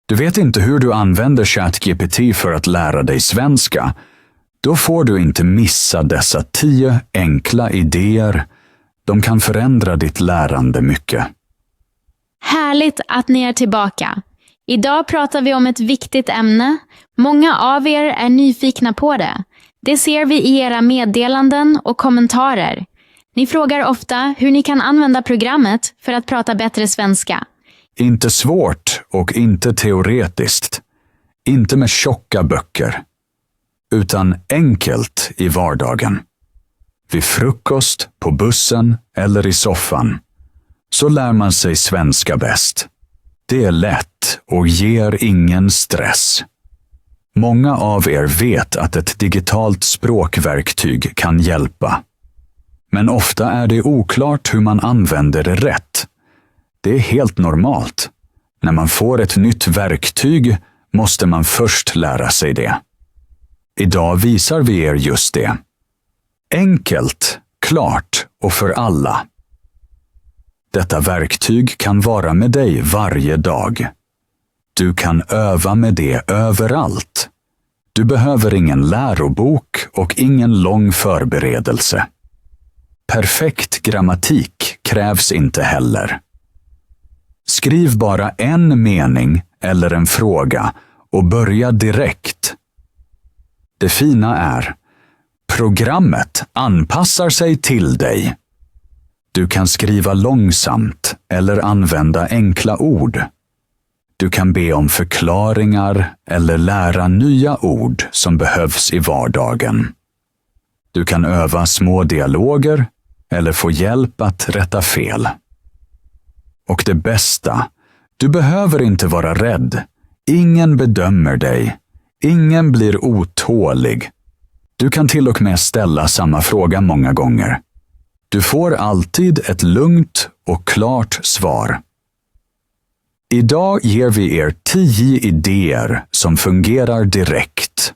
Du vet inte hur du använder ChatGPT för att lära dig svenska. Då får du inte missa dessa 10 enkla idéer. De kan förändra ditt lärande mycket. Härligt att ni är tillbaka. Idag pratar vi om ett viktigt ämne. Många av er är nyfikna på det. Det ser vi i era meddelanden och kommentarer. Ni frågar ofta hur ni kan använda programmet för att prata bättre svenska. Inte svårt och inte teoretiskt. Inte med tjocka böcker. Utan enkelt i vardagen. Vid frukost, på bussen eller i soffan. Så lär man sig svenska bäst. Det är lätt och ger ingen stress. Många av er vet att ett digitalt språkverktyg kan hjälpa. Men ofta är det oklart hur man använder det rätt. Det är helt normalt. När man får ett nytt verktyg måste man först lära sig det. Idag visar vi er just det. Enkelt, klart och för alla. Detta verktyg kan vara med dig varje dag. Du kan öva med det överallt. Du behöver ingen lärobok och ingen lång förberedelse. Perfekt grammatik krävs inte heller. Skriv bara en mening eller en fråga och börja direkt. Det fina är, programmet anpassar sig till dig. Du kan skriva långsamt eller använda enkla ord. Du kan be om förklaringar eller lära nya ord som behövs i vardagen. Du kan öva små dialoger eller få hjälp att rätta fel. Och det bästa, du behöver inte vara rädd. Ingen bedömer dig. Ingen blir otålig. Du kan till och med ställa samma fråga många gånger. Du får alltid ett lugnt och klart svar. Idag ger vi er 10 idéer som fungerar direkt.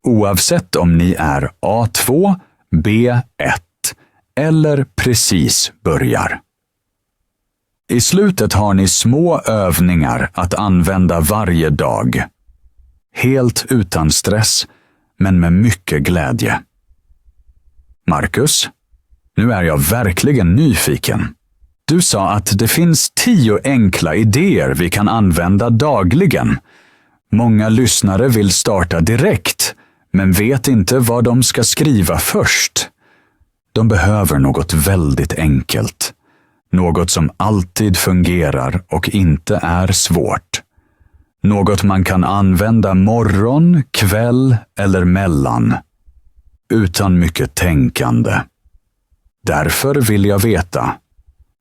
Oavsett om ni är A2, B1 eller precis börjar. I slutet har ni små övningar att använda varje dag. Helt utan stress, men med mycket glädje. Marcus, nu är jag verkligen nyfiken. Du sa att det finns 10 enkla idéer vi kan använda dagligen. Många lyssnare vill starta direkt, men vet inte vad de ska skriva först. De behöver något väldigt enkelt. Något som alltid fungerar och inte är svårt. Något man kan använda morgon, kväll eller mellan. Utan mycket tänkande. Därför vill jag veta,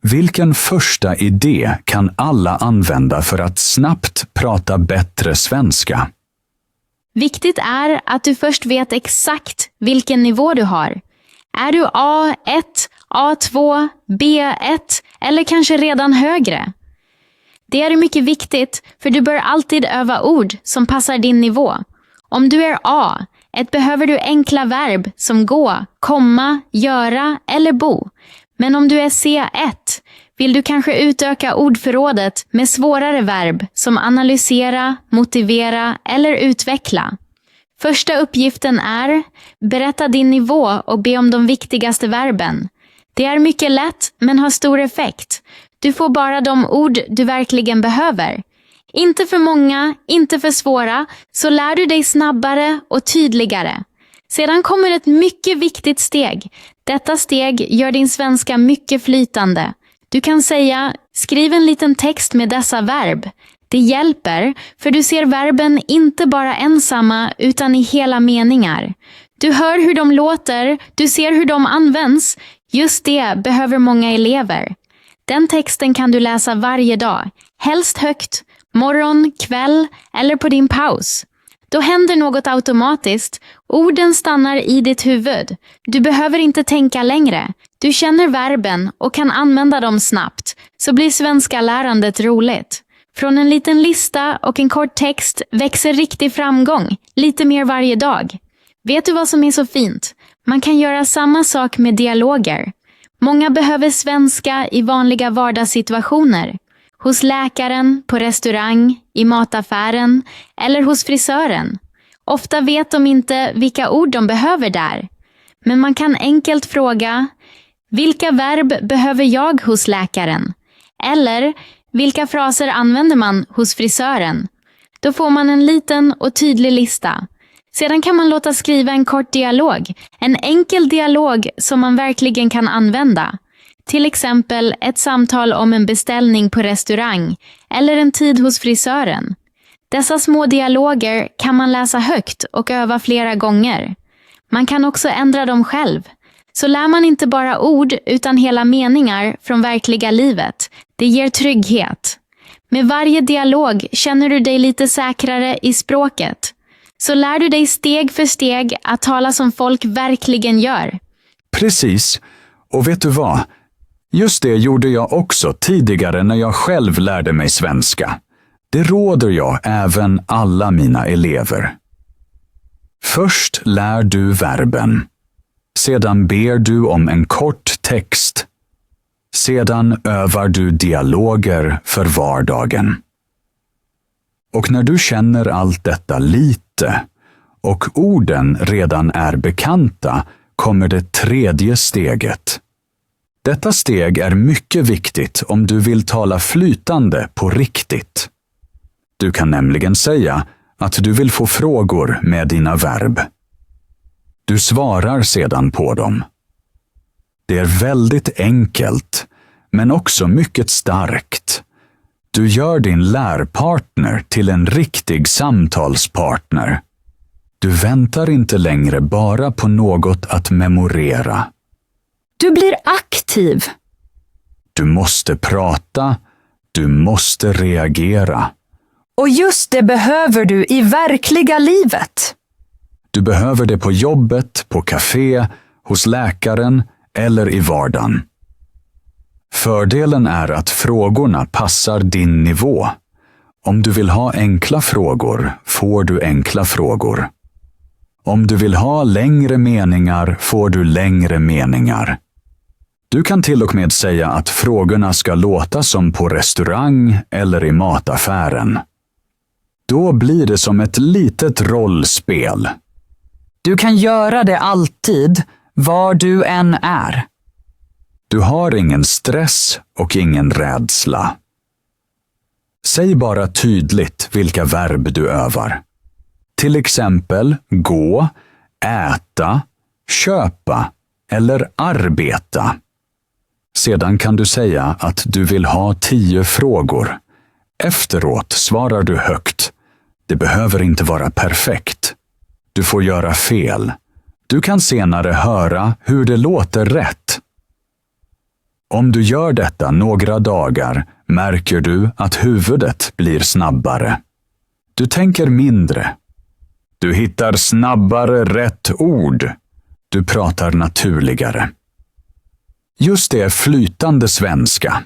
vilken första idé kan alla använda för att snabbt prata bättre svenska? Viktigt är att du först vet exakt vilken nivå du har. Är du A1, A2, B1 eller kanske redan högre? Det är mycket viktigt för du bör alltid öva ord som passar din nivå. Om du är A1 behöver du enkla verb som gå, komma, göra eller bo. Men om du är C1 vill du kanske utöka ordförrådet med svårare verb som analysera, motivera eller utveckla. Första uppgiften är berätta din nivå och be om de viktigaste verben. Det är mycket lätt men har stor effekt. Du får bara de ord du verkligen behöver. Inte för många, inte för svåra, så lär du dig snabbare och tydligare. Sedan kommer ett mycket viktigt steg. Detta steg gör din svenska mycket flytande. Du kan säga, skriv en liten text med dessa verb. Det hjälper, för du ser verben inte bara ensamma utan i hela meningar. Du hör hur de låter, du ser hur de används. Just det behöver många elever. Den texten kan du läsa varje dag, helst högt, morgon, kväll eller på din paus. Då händer något automatiskt. Orden stannar i ditt huvud. Du behöver inte tänka längre. Du känner verben och kan använda dem snabbt. Så blir svenska lärandet roligt. Från en liten lista och en kort text växer riktig framgång. Lite mer varje dag. Vet du vad som är så fint? Man kan göra samma sak med dialoger. Många behöver svenska i vanliga vardagssituationer. Hos läkaren, på restaurang, i mataffären eller hos frisören. Ofta vet de inte vilka ord de behöver där. Men man kan enkelt fråga: vilka verb behöver jag hos läkaren? Eller vilka fraser använder man hos frisören? Då får man en liten och tydlig lista. Sedan kan man låta skriva en kort dialog. En enkel dialog som man verkligen kan använda. Till exempel ett samtal om en beställning på restaurang eller en tid hos frisören. Dessa små dialoger kan man läsa högt och öva flera gånger. Man kan också ändra dem själv. Så lär man inte bara ord utan hela meningar från verkliga livet. Det ger trygghet. Med varje dialog känner du dig lite säkrare i språket. Så lär du dig steg för steg att tala som folk verkligen gör. Precis. Och vet du vad? Just det gjorde jag också tidigare när jag själv lärde mig svenska. Det råder jag även alla mina elever. Först lär du verben. Sedan ber du om en kort text. Sedan övar du dialoger för vardagen. Och när du känner allt detta lite och orden redan är bekanta kommer det tredje steget. Detta steg är mycket viktigt om du vill tala flytande på riktigt. Du kan nämligen säga att du vill få frågor med dina verb. Du svarar sedan på dem. Det är väldigt enkelt, men också mycket starkt. Du gör din lärpartner till en riktig samtalspartner. Du väntar inte längre bara på något att memorera. Du blir aktiv. Du måste prata, du måste reagera. Och just det behöver du i verkliga livet. Du behöver det på jobbet, på café, hos läkaren eller i vardagen. Fördelen är att frågorna passar din nivå. Om du vill ha enkla frågor får du enkla frågor. Om du vill ha längre meningar får du längre meningar. Du kan till och med säga att frågorna ska låta som på restaurang eller i mataffären. Då blir det som ett litet rollspel. Du kan göra det alltid, var du än är. Du har ingen stress och ingen rädsla. Säg bara tydligt vilka verb du övar. Till exempel gå, äta, köpa eller arbeta. Sedan kan du säga att du vill ha 10 frågor. Efteråt svarar du högt. Det behöver inte vara perfekt. Du får göra fel. Du kan senare höra hur det låter rätt. Om du gör detta några dagar märker du att huvudet blir snabbare. Du tänker mindre. Du hittar snabbare rätt ord. Du pratar naturligare. Just det är flytande svenska.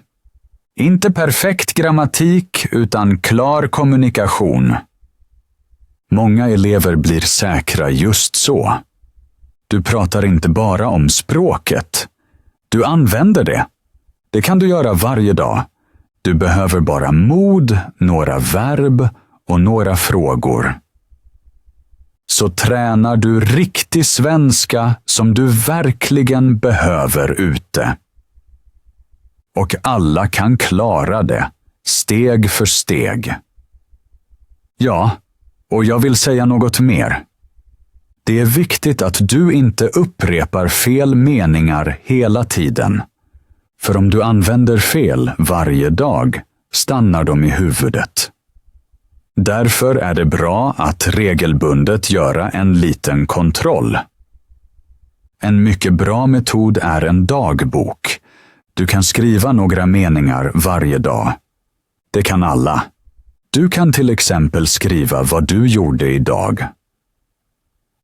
Inte perfekt grammatik utan klar kommunikation. Många elever blir säkra just så. Du pratar inte bara om språket. Du använder det. Det kan du göra varje dag. Du behöver bara mod, några verb och några frågor. Så tränar du riktig svenska som du verkligen behöver ute. Och alla kan klara det, steg för steg. Ja, och jag vill säga något mer. Det är viktigt att du inte upprepar fel meningar hela tiden. För om du använder fel varje dag stannar de i huvudet. Därför är det bra att regelbundet göra en liten kontroll. En mycket bra metod är en dagbok. Du kan skriva några meningar varje dag. Det kan alla. Du kan till exempel skriva vad du gjorde idag.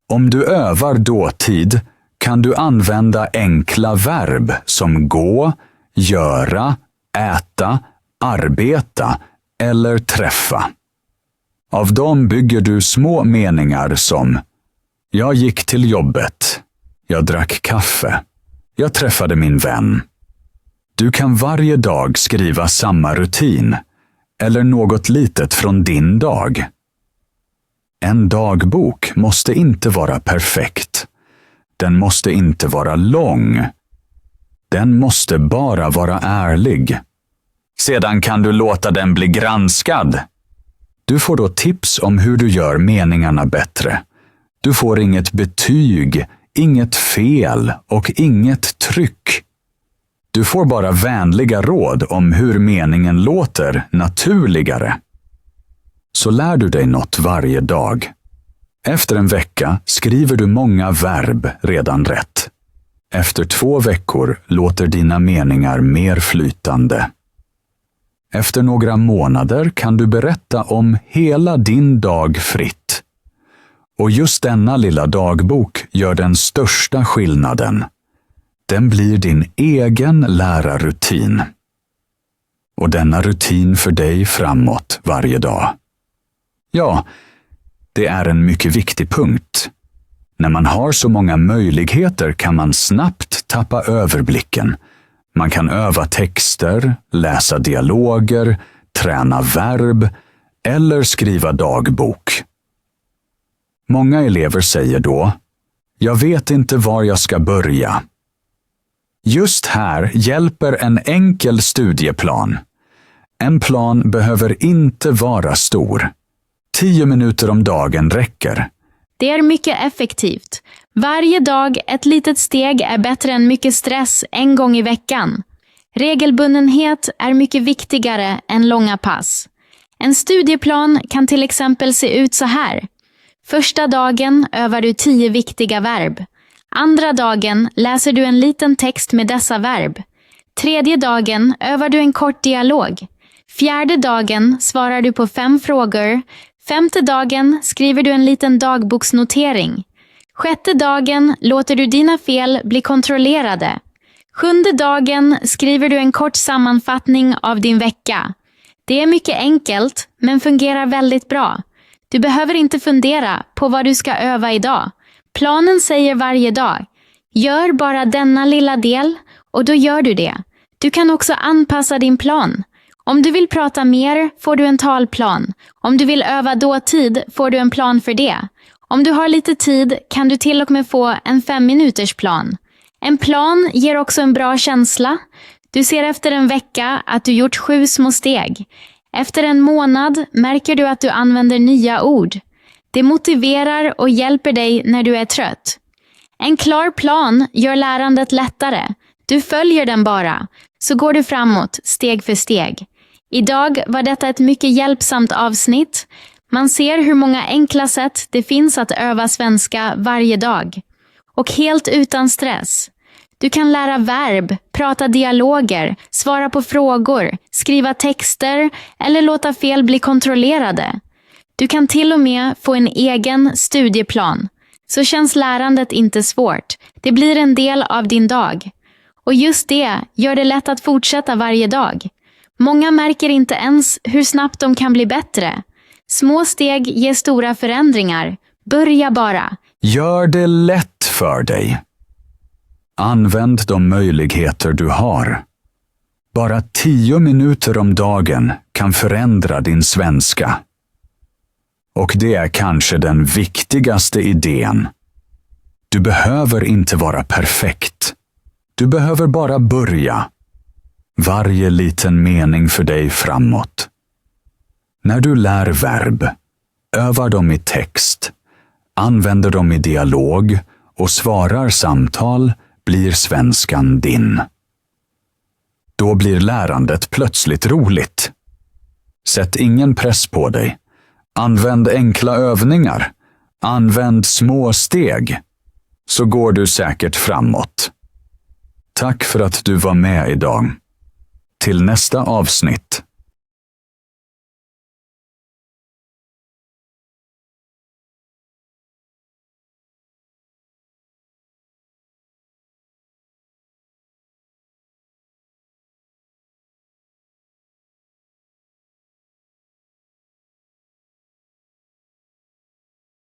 Om du övar dåtid kan du använda enkla verb som gå, göra, äta, arbeta eller träffa. Av dem bygger du små meningar som: jag gick till jobbet. Jag drack kaffe. Jag träffade min vän. Du kan varje dag skriva samma rutin. eller något litet från din dag. En dagbok måste inte vara perfekt. Den måste inte vara lång. Den måste bara vara ärlig. Sedan kan du låta den bli granskad. Du får då tips om hur du gör meningarna bättre. Du får inget betyg, inget fel och inget tryck. Du får bara vänliga råd om hur meningen låter naturligare. Så lär du dig något varje dag. Efter en vecka skriver du många verb redan rätt. Efter 2 veckor låter dina meningar mer flytande. Efter några månader kan du berätta om hela din dag fritt. Och just denna lilla dagbok gör den största skillnaden. Den blir din egen lärarrutin. Och denna rutin för dig framåt varje dag. Ja, det är en mycket viktig punkt. När man har så många möjligheter kan man snabbt tappa överblicken. Man kan öva texter, läsa dialoger, träna verb eller skriva dagbok. Många elever säger då, jag vet inte var jag ska börja. Just här hjälper en enkel studieplan. En plan behöver inte vara stor. 10 minuter om dagen räcker. Det är mycket effektivt. Varje dag ett litet steg är bättre än mycket stress en gång i veckan. Regelbundenhet är mycket viktigare än långa pass. En studieplan kan till exempel se ut så här. Första dagen övar du 10 viktiga verb. Andra dagen läser du en liten text med dessa verb. Tredje dagen övar du en kort dialog. Fjärde dagen svarar du på 5 frågor. Femte dagen skriver du en liten dagboksnotering. Sjätte dagen låter du dina fel bli kontrollerade. Sjunde dagen skriver du en kort sammanfattning av din vecka. Det är mycket enkelt, men fungerar väldigt bra. Du behöver inte fundera på vad du ska öva idag. Planen säger varje dag, gör bara denna lilla del och då gör du det. Du kan också anpassa din plan. Om du vill prata mer får du en talplan. Om du vill öva dåtid får du en plan för det. Om du har lite tid kan du till och med få en 5-minuters plan. En plan ger också en bra känsla. Du ser efter en vecka att du gjort 7 små steg. Efter en månad märker du att du använder nya ord. Det motiverar och hjälper dig när du är trött. En klar plan gör lärandet lättare. Du följer den bara, så går du framåt steg för steg. Idag var detta ett mycket hjälpsamt avsnitt. Man ser hur många enkla sätt det finns att öva svenska varje dag. Och helt utan stress. Du kan lära verb, prata dialoger, svara på frågor, skriva texter eller låta fel bli kontrollerade. Du kan till och med få en egen studieplan. Så känns lärandet inte svårt. Det blir en del av din dag. Och just det gör det lätt att fortsätta varje dag. Många märker inte ens hur snabbt de kan bli bättre. Små steg ger stora förändringar. Börja bara. Gör det lätt för dig. Använd de möjligheter du har. Bara 10 minuter om dagen kan förändra din svenska. Och det är kanske den viktigaste idén. Du behöver inte vara perfekt. Du behöver bara börja. Varje liten mening för dig framåt. När du lär verb, övar dem i text, använder dem i dialog och svarar samtal blir svenskan din. Då blir lärandet plötsligt roligt. Sätt ingen press på dig. Använd enkla övningar. Använd små steg. Så går du säkert framåt. Tack för att du var med idag. Till nästa avsnitt.